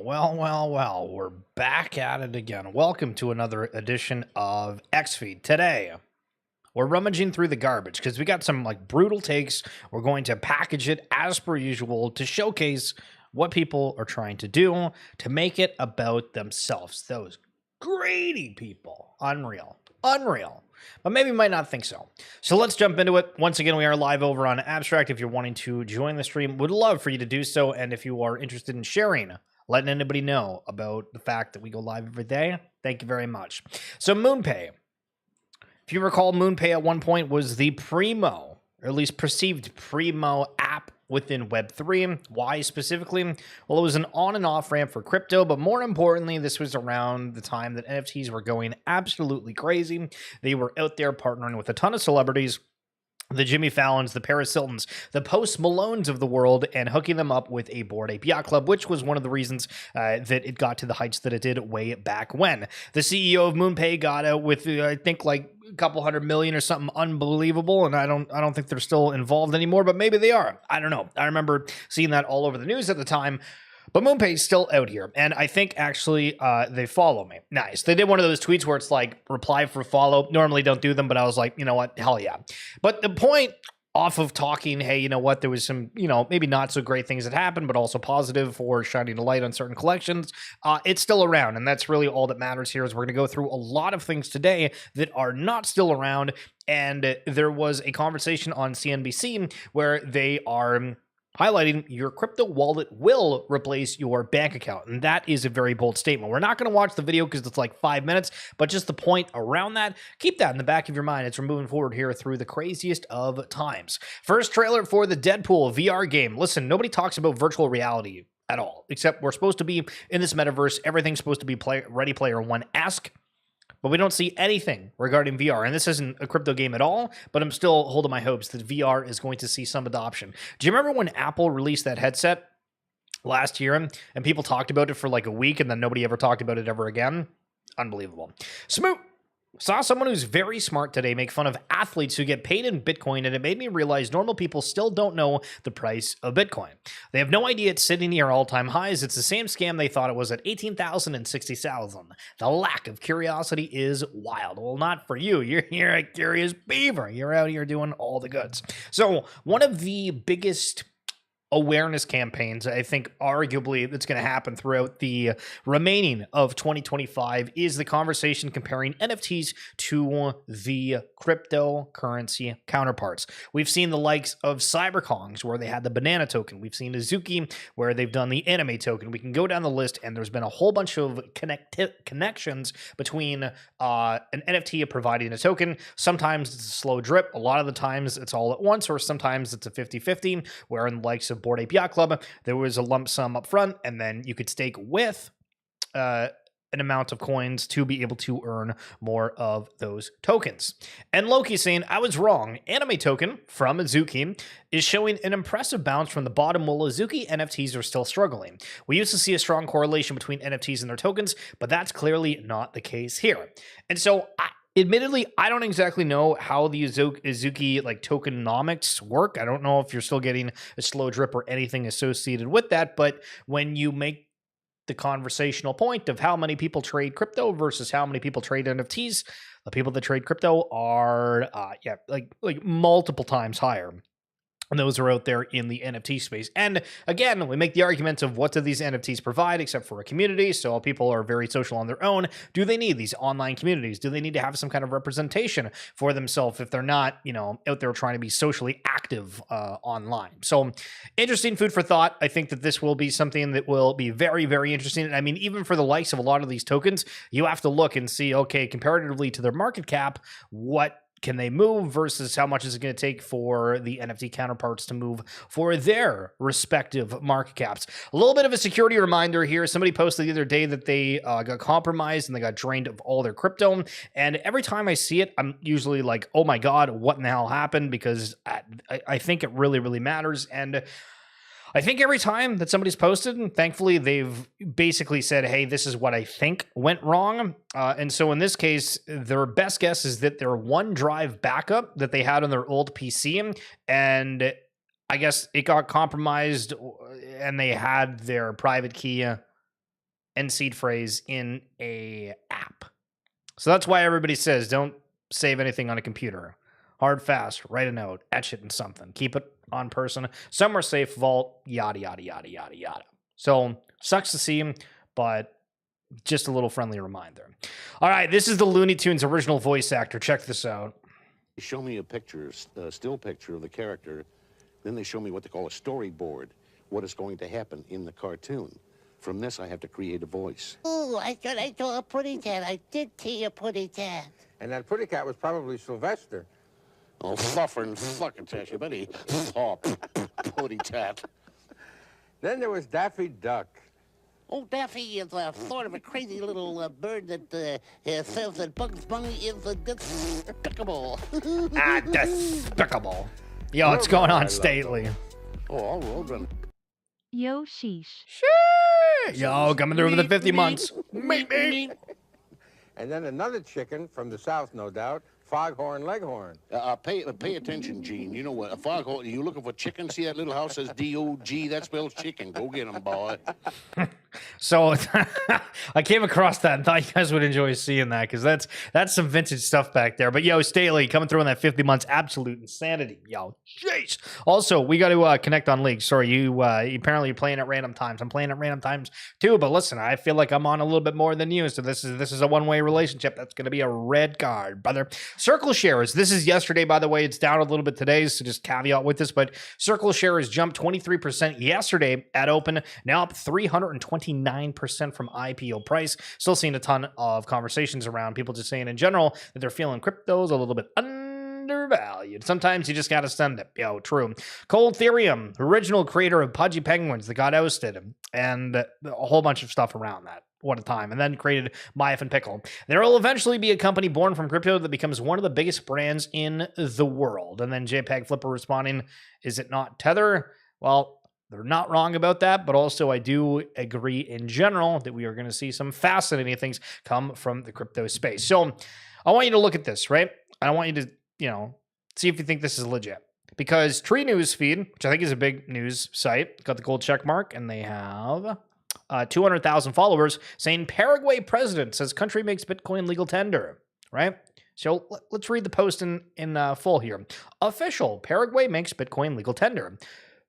Well, we're back at it again. Welcome to another edition of XFeed. Today, we're rummaging through the garbage because we got some brutal takes. We're going to package it as per usual to showcase what people are trying to do to make it about themselves. Those greedy people. Unreal. But maybe you might not think so. So let's jump into it. Once again, we are live over on Abstract. If you're wanting to join the stream, would love for you to do so. And if you are interested in sharing, letting anybody know about the fact that we go live every day, thank you very much. So MoonPay. If you recall, MoonPay at one point was the primo, or at least perceived primo app within Web3. Why specifically? Well, it was an on and off ramp for crypto, but more importantly, this was around the time that NFTs were going absolutely crazy. They were out there partnering with a ton of celebrities, the Jimmy Fallons, the Paris Hiltons, the Post Malones of the world, and hooking them up with a Bored Ape Yacht Club, which was one of the reasons that it got to the heights that it did way back when. The CEO of MoonPay got out with, I think, a couple $100 million or something unbelievable, and I don't think they're still involved anymore, but maybe they are. I don't know. I remember seeing that all over the news at the time. But MoonPay is still out here, and I think actually they follow me. Nice. They did one of those tweets where it's reply for follow. Normally don't do them, but I was like, you know what? Hell yeah. But the point off of talking, hey, you know what? There was some, maybe not so great things that happened, but also positive for shining a light on certain collections. It's still around, and that's really all that matters here is we're going to go through a lot of things today that are not still around, and there was a conversation on CNBC where they are highlighting your crypto wallet will replace your bank account. And that is a very bold statement. We're not going to watch the video because it's 5 minutes, but just the point around that, keep that in the back of your mind as we're moving forward here through the craziest of times. First trailer for the Deadpool VR game. Listen, nobody talks about virtual reality at all, except we're supposed to be in this metaverse. Everything's supposed to be Ready Player One-esque. But we don't see anything regarding VR. And this isn't a crypto game at all, but I'm still holding my hopes that VR is going to see some adoption. Do you remember when Apple released that headset last year and people talked about it for a week and then nobody ever talked about it ever again? Unbelievable. Smoot. Saw someone who's very smart today make fun of athletes who get paid in Bitcoin, and it made me realize normal people still don't know the price of Bitcoin. They have no idea it's sitting near all-time highs. It's the same scam they thought it was at 18,000 and 60,000. The lack of curiosity is wild. Well, not for you. You're a curious beaver. You're out here doing all the goods. So one of the biggest awareness campaigns, I think arguably that's going to happen throughout the remaining of 2025 is the conversation comparing NFTs to the cryptocurrency counterparts. We've seen the likes of CyberKongs where they had the banana token. We've seen Azuki where they've done the anime token. We can go down the list and there's been a whole bunch of connections between an NFT providing a token. Sometimes it's a slow drip. A lot of the times it's all at once, or sometimes it's a 50-50 where in the likes of Bored Ape Yacht Club, there was a lump sum up front, and then you could stake with an amount of coins to be able to earn more of those tokens. And Loki saying, I was wrong. Anime token from Azuki is showing an impressive bounce from the bottom, while Azuki NFTs are still struggling. We used to see a strong correlation between NFTs and their tokens, but that's clearly not the case here. And so admittedly, I don't exactly know how the Azuki tokenomics work. I don't know if you're still getting a slow drip or anything associated with that, but when you make the conversational point of how many people trade crypto versus how many people trade NFTs, the people that trade crypto are multiple times higher. And those are out there in the NFT space. And again, we make the argument of what do these NFTs provide except for a community? So people are very social on their own. Do they need these online communities? Do they need to have some kind of representation for themselves if they're not, out there trying to be socially active online? So interesting food for thought. I think that this will be something that will be very, very interesting. I mean, even for the likes of a lot of these tokens, you have to look and see, okay, comparatively to their market cap, what can they move versus how much is it going to take for the NFT counterparts to move for their respective market caps? A little bit of a security reminder here. Somebody posted the other day that they got compromised and they got drained of all their crypto. And every time I see it, I'm usually like, oh my God, what in the hell happened? Because I think it really, really matters. And I think every time that somebody's posted, and thankfully they've basically said, hey, this is what I think went wrong. And so in this case, their best guess is that their OneDrive backup that they had on their old PC, and I guess it got compromised and they had their private key and seed phrase in a app. So that's why everybody says don't save anything on a computer. Hard, fast, write a note, etch it in something, keep it on person, somewhere safe, vault, yada, yada, yada, yada, yada. So sucks to see, but just a little friendly reminder. All right, this is the Looney Tunes original voice actor. Check this out. Show me a picture, a still picture of the character. Then they show me what they call a storyboard, what is going to happen in the cartoon. From this, I have to create a voice. Oh, I thought I saw a putty cat. I did see a putty cat. And that putty cat was probably Sylvester. Oh, fluffer and fucking you buddy. Oh, putty tat. Then there was Daffy Duck. Oh, Daffy is sort of a crazy little bird that says that Bugs Bunny is despicable. Despicable. Yo, what's going on, Stately? Oh, all Rogan. Yo, sheesh. Yo, coming through for the 50 months. And then another chicken from the South, no doubt, Foghorn Leghorn. Pay attention, Gene. You know what? A foghorn, you looking for chicken? See that little house says D-O-G? That spells chicken. Go get them, boy. So I came across that and thought you guys would enjoy seeing that because that's some vintage stuff back there. But yo, Staley coming through on that 50 months, absolute insanity. Yo, jeez. Also, we got to connect on leagues. Sorry, you apparently you're playing at random times. I'm playing at random times too. But listen, I feel like I'm on a little bit more than you. So this is a one-way relationship. That's going to be a red card, brother. Circle shares. This is yesterday, by the way. It's down a little bit today, so just caveat with this. But circle shares jumped 23% yesterday at open. Now up 329% from IPO price. Still seeing a ton of conversations around people just saying in general that they're feeling cryptos a little bit undervalued. Sometimes you just got to send it. Yo, true. Cold Ethereum, original creator of Pudgy Penguins that got ousted, and a whole bunch of stuff around that. What a time. And then created My Effin' Pickle. There will eventually be a company born from crypto that becomes one of the biggest brands in the world. And then JPEG Flipper responding, is it not Tether? Well, they're not wrong about that, but also I do agree in general that we are going to see some fascinating things come from the crypto space. So I want you to look at this, right? I want you to, see if you think this is legit. Because Tree News Feed, which I think is a big news site, got the gold check mark, and they have 200,000 followers saying Paraguay president says country makes Bitcoin legal tender, right? So let's read the post in full here. Official, Paraguay makes Bitcoin legal tender.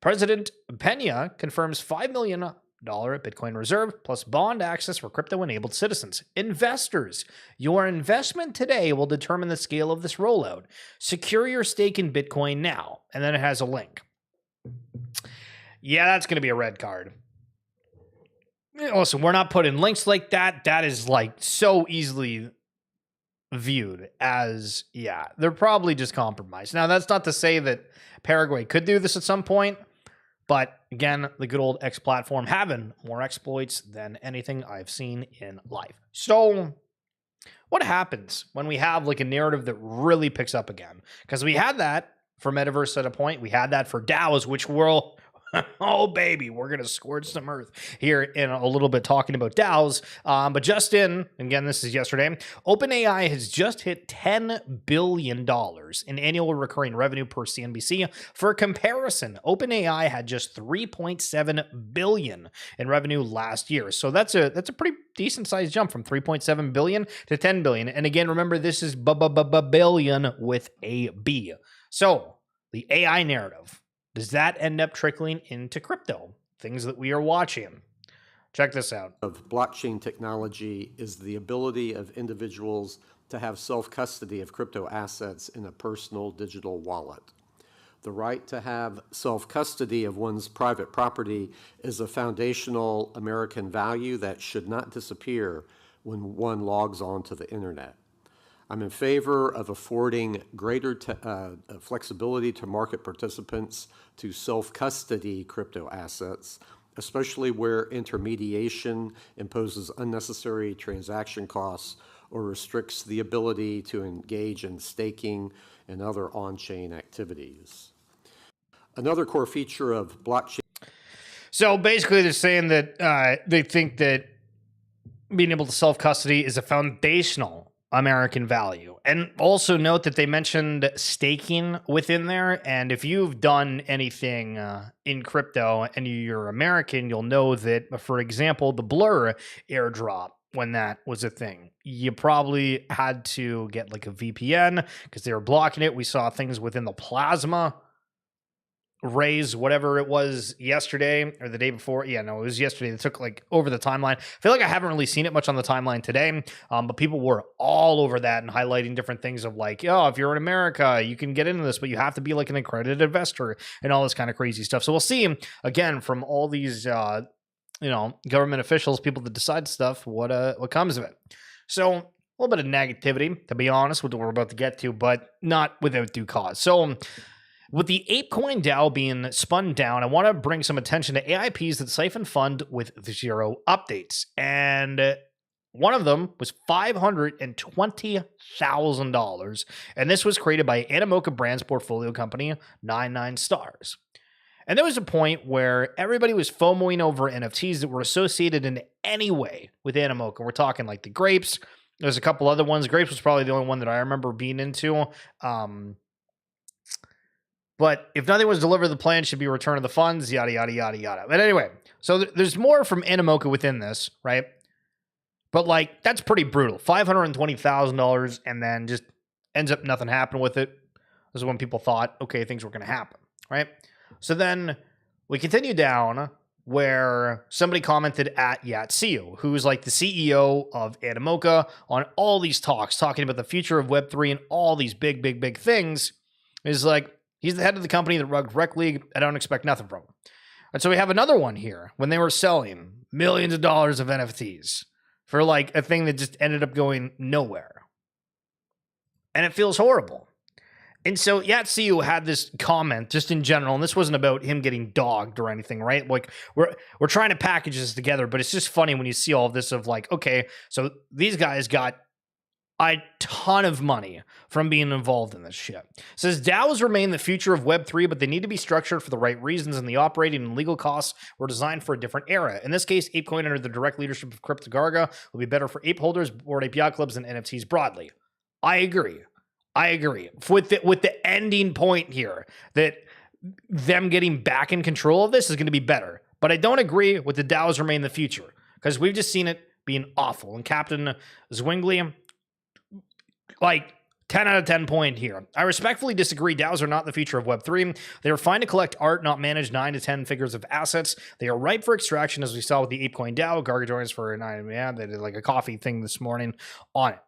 President Peña confirms $5 million Bitcoin reserve plus bond access for crypto-enabled citizens. Investors, your investment today will determine the scale of this rollout. Secure your stake in Bitcoin now. And then it has a link. Yeah, that's going to be a red card. Listen, we're not putting links like that. That is like so easily viewed as, they're probably just compromised. Now, that's not to say that Paraguay could do this at some point. But again, the good old X platform having more exploits than anything I've seen in life. So what happens when we have like a narrative that really picks up again? Because we had that for Metaverse at a point. We had that for DAOs, which will... oh, baby, we're going to scorch some earth here in a little bit talking about DAOs. But just again, this is yesterday, OpenAI has just hit $10 billion in annual recurring revenue per CNBC. For comparison, OpenAI had just $3.7 billion in revenue last year. So that's a pretty decent sized jump from $3.7 billion to $10 billion. And again, remember, this is billion with a B. So the AI narrative, does that end up trickling into crypto? Things that we are watching. Check this out. Of blockchain technology is the ability of individuals to have self-custody of crypto assets in a personal digital wallet. The right to have self-custody of one's private property is a foundational American value that should not disappear when one logs on to the internet. I'm in favor of affording greater flexibility to market participants to self-custody crypto assets, especially where intermediation imposes unnecessary transaction costs or restricts the ability to engage in staking and other on-chain activities. Another core feature of blockchain. So basically they're saying that they think that being able to self-custody is a foundational American value. And also note that they mentioned staking within there. And if you've done anything in crypto and you're American, you'll know that, for example, the Blur airdrop, when that was a thing, you probably had to get like a VPN because they were blocking it. We saw things within the Plasma raise, whatever it was yesterday or the day before. Yeah, no, it was yesterday. It took like over the timeline. I feel like I haven't really seen it much on the timeline today, but people were all over that and highlighting different things of like, oh, if you're in America, you can get into this, but you have to be like an accredited investor and all this kind of crazy stuff. So we'll see again from all these, government officials, people that decide stuff, what comes of it. So a little bit of negativity, to be honest, with what we're about to get to, but not without due cause. So with the ApeCoin DAO being spun down, I want to bring some attention to AIPs that siphon fund with zero updates. And one of them was $520,000. And this was created by Animoca Brands portfolio company, 99 Stars. And there was a point where everybody was FOMOing over NFTs that were associated in any way with Animoca. We're talking like the grapes. There's a couple other ones. Grapes was probably the only one that I remember being into. But if nothing was delivered, the plan should be return of the funds, yada, yada, yada, yada. But anyway, so there's more from Animoca within this, right? But like, that's pretty brutal. $520,000 and then just ends up nothing happened with it. This is when people thought, okay, things were going to happen, right? So then we continue down where somebody commented at Yatsiu, who's like the CEO of Animoca, on all these talks, talking about the future of Web3 and all these big, big, big things, is like, he's the head of the company that runs Rec League. I don't expect nothing from him. And so we have another one here when they were selling millions of dollars of NFTs for like a thing that just ended up going nowhere. And it feels horrible. And so Yatsiu had this comment just in general, and this wasn't about him getting dogged or anything, right? Like we're trying to package this together, but it's just funny when you see all of this of like, okay, so these guys got a ton of money from being involved in this shit. It says DAOs remain the future of Web3, but they need to be structured for the right reasons, and the operating and legal costs were designed for a different era. In this case, ApeCoin under the direct leadership of CryptoGarga will be better for ape holders, Bored Ape Yacht Clubs, and NFTs broadly. I agree. With the ending point here, that them getting back in control of this is going to be better. But I don't agree with the DAOs remain the future, because we've just seen it being awful. And Captain Zwingli, like 10 out of 10 point here. I respectfully disagree. DAOs are not the future of Web3. They are fine to collect art, not manage 9 to 10 figures of assets. They are ripe for extraction, as we saw with the ApeCoin DAO. Garga joined us for a night. Yeah, they did like a coffee thing this morning on it.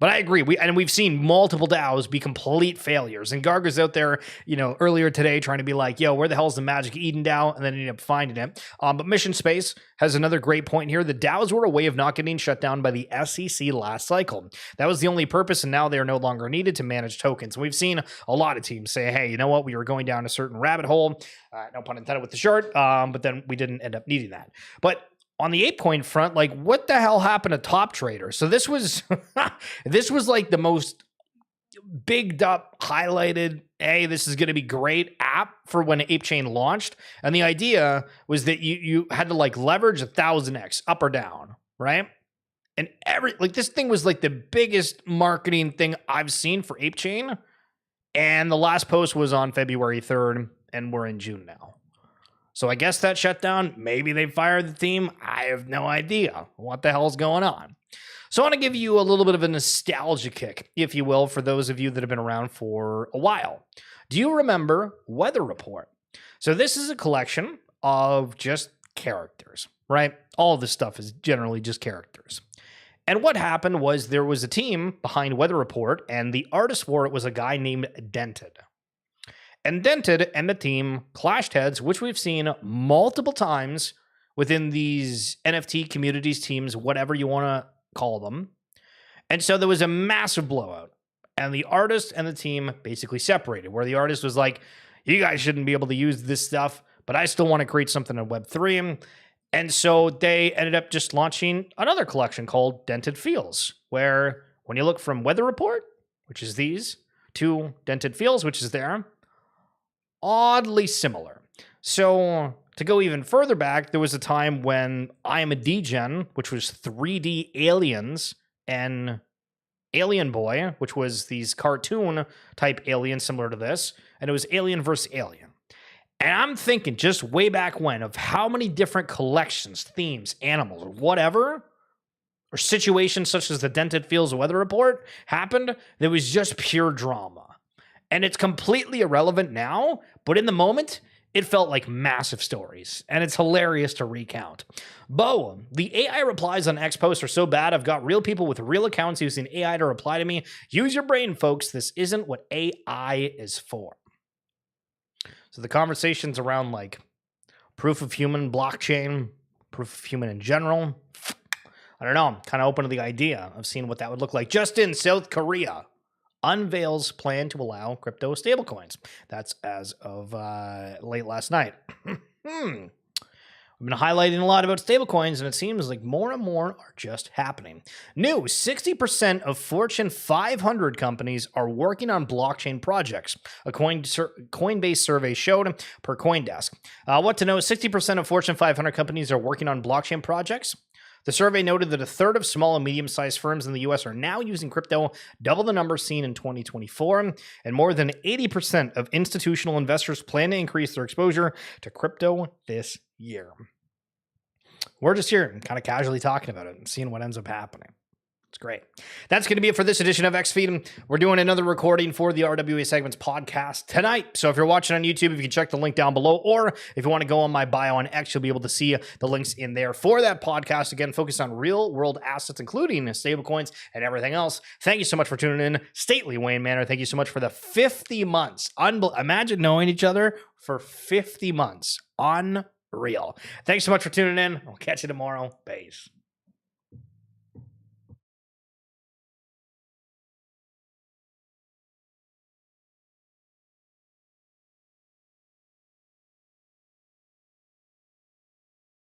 But I agree. We've seen multiple DAOs be complete failures. And Garga's out there, earlier today trying to be like, yo, where the hell's the Magic Eden DAO? And then ended up finding it. But Mission Space has another great point here. The DAOs were a way of not getting shut down by the SEC last cycle. That was the only purpose, and now they are no longer needed to manage tokens. And we've seen a lot of teams say, hey, you know what? We were going down a certain rabbit hole. No pun intended with the shirt. But then we didn't end up needing that. But on the ApeCoin front, like, what the hell happened to Top Trader? So this was this was like the most bigged up, highlighted, hey, this is going to be great app for when ApeChain launched. And the idea was that you had to like leverage 1,000x up or down, right? And this thing was like the biggest marketing thing I've seen for ApeChain. And the last post was on February 3rd, and we're in June now. So I guess that shut down. Maybe they fired the team. I have no idea what the hell's going on. So I want to give you a little bit of a nostalgia kick, if you will, for those of you that have been around for a while. Do you remember Weather Report? So this is a collection of just characters, right? All this stuff is generally just characters. And what happened was there was a team behind Weather Report, and the artist for it was a guy named Dented. And Dented and the team clashed heads, which we've seen multiple times within these NFT communities, teams, whatever you want to call them. And so there was a massive blowout. And the artist and the team basically separated, where the artist was like, you guys shouldn't be able to use this stuff, but I still want to create something in Web3. And so they ended up just launching another collection called Dented Feels, where when you look from Weather Report, which is these, to Dented Feels, which is there, oddly similar. So to go even further back, there was a time when I Am a Degen, which was 3D aliens and Alien Boy, which was these cartoon type aliens similar to this, and it was Alien versus Alien. And I'm thinking just way back when of how many different collections, themes, animals, or whatever, or situations such as the Dented Fields Weather Report happened that was just pure drama. And it's completely irrelevant now, but in the moment, it felt like massive stories, and it's hilarious to recount. Bo, the AI replies on X posts are so bad, I've got real people with real accounts using AI to reply to me. Use your brain, folks. This isn't what AI is for. So the conversations around like proof of human blockchain, proof of human in general, I don't know. I'm kind of open to the idea of seeing what that would look like. Just in South Korea unveils plan to allow crypto stablecoins. That's as of late last night. I've been highlighting a lot about stablecoins, and it seems like more and more are just happening. New, 60% of Fortune 500 companies are working on blockchain projects. A Coinbase survey showed per CoinDesk. What to know, 60% of Fortune 500 companies are working on blockchain projects. The survey noted that a third of small and medium-sized firms in the U.S. are now using crypto, double the number seen in 2024, and more than 80% of institutional investors plan to increase their exposure to crypto this year. We're just here and kind of casually talking about it and seeing what ends up happening. It's great. That's going to be it for this edition of XFeed. We're doing another recording for the RWA Segments podcast tonight. So if you're watching on YouTube, if you can check the link down below, or if you want to go on my bio on X, you'll be able to see the links in there for that podcast. Again, focused on real world assets, including stablecoins and everything else. Thank you so much for tuning in. Stately Wayne Manor, thank you so much for the 50 months. Imagine knowing each other for 50 months. Unreal. Thanks so much for tuning in. I'll catch you tomorrow. Peace.